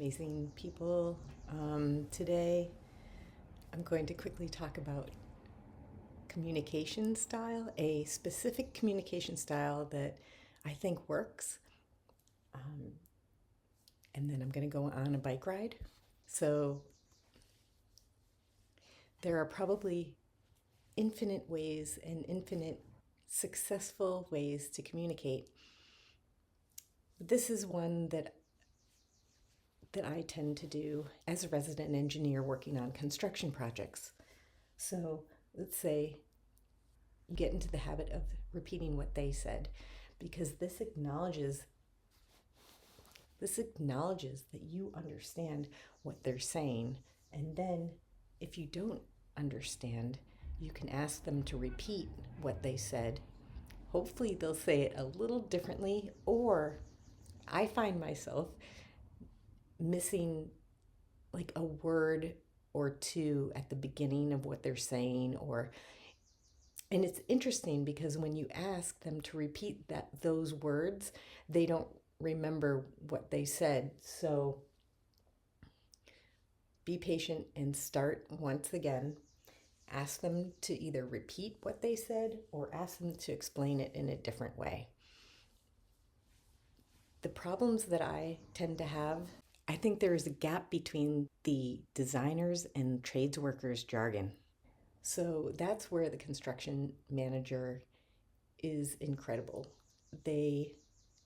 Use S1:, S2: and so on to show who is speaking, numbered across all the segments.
S1: amazing people. Today, I'm going to quickly talk about communication style, a specific communication style that I think works. Um, and then I'm going to go on a bike ride. So, there are probably infinite ways and infinite successful ways to communicate. This is one that I tend to do as a resident engineer working on construction projects. So let's say you get into the habit of repeating what they said, because this acknowledges that you understand what they're saying. And then if you don't understand, you can ask them to repeat what they said. Hopefully they'll say it a little differently, or I find myself missing like a word or two at the beginning of what they're saying, and it's interesting because when you ask them to repeat those words, they don't remember what they said. So be patient and start once again. Ask them to either repeat what they said or ask them to explain it in a different way. The problems that I tend to have, I think there is a gap between the designers and trades workers' jargon. So that's where the construction manager is incredible. They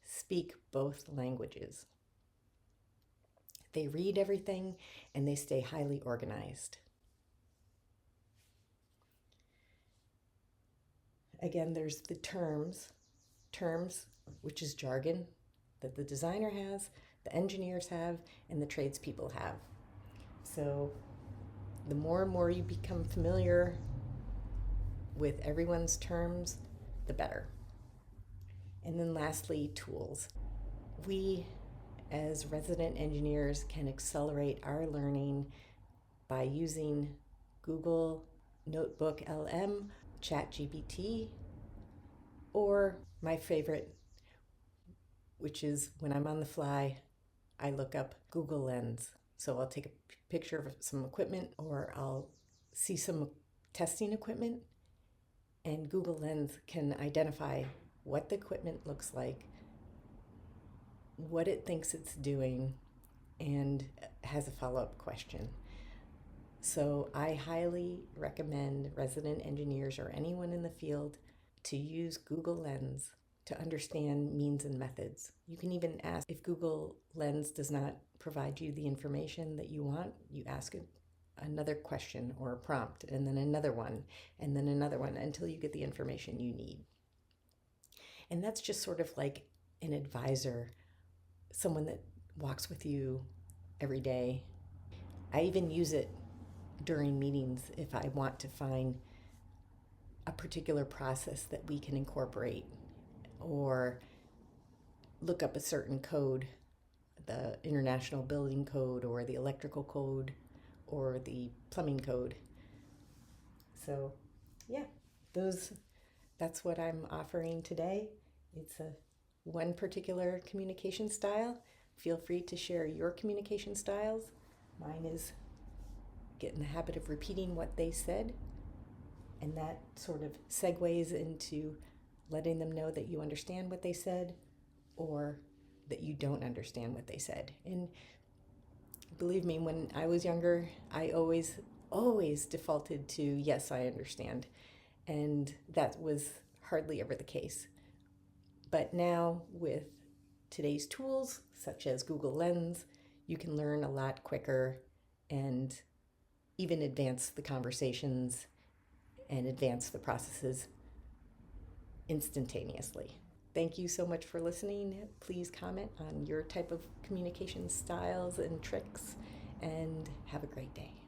S1: speak both languages. They read everything and they stay highly organized. Again, there's the terms, which is jargon that the designer has, the engineers have, and the tradespeople have. So the more and more you become familiar with everyone's terms, the better. And then lastly, tools. We, as resident engineers, can accelerate our learning by using Google Notebook LM, ChatGPT, or my favorite, which is when I'm on the fly, I look up Google Lens. So I'll take a picture of some equipment, or I'll see some testing equipment, and Google Lens can identify what the equipment looks like, what it thinks it's doing, and has a follow-up question. So I highly recommend resident engineers or anyone in the field to use Google Lens to understand means and methods. You can even ask if Google Lens does not provide you the information that you want, you ask it another question or a prompt, and then another one, and then another one, until you get the information you need. And that's just sort of like an advisor, someone that walks with you every day. I even use it during meetings if I want to find a particular process that we can incorporate, or look up a certain code, the International Building Code or the Electrical Code or the Plumbing Code. So yeah, that's what I'm offering today. It's one particular communication style. Feel free to share your communication styles. Mine is get in the habit of repeating what they said, and that sort of segues into letting them know that you understand what they said or that you don't understand what they said. And believe me, when I was younger, I always defaulted to yes, I understand. And that was hardly ever the case. But now with today's tools, such as Google Lens, you can learn a lot quicker and even advance the conversations and advance the processes instantaneously. Thank you so much for listening. Please comment on your type of communication styles and tricks, and have a great day.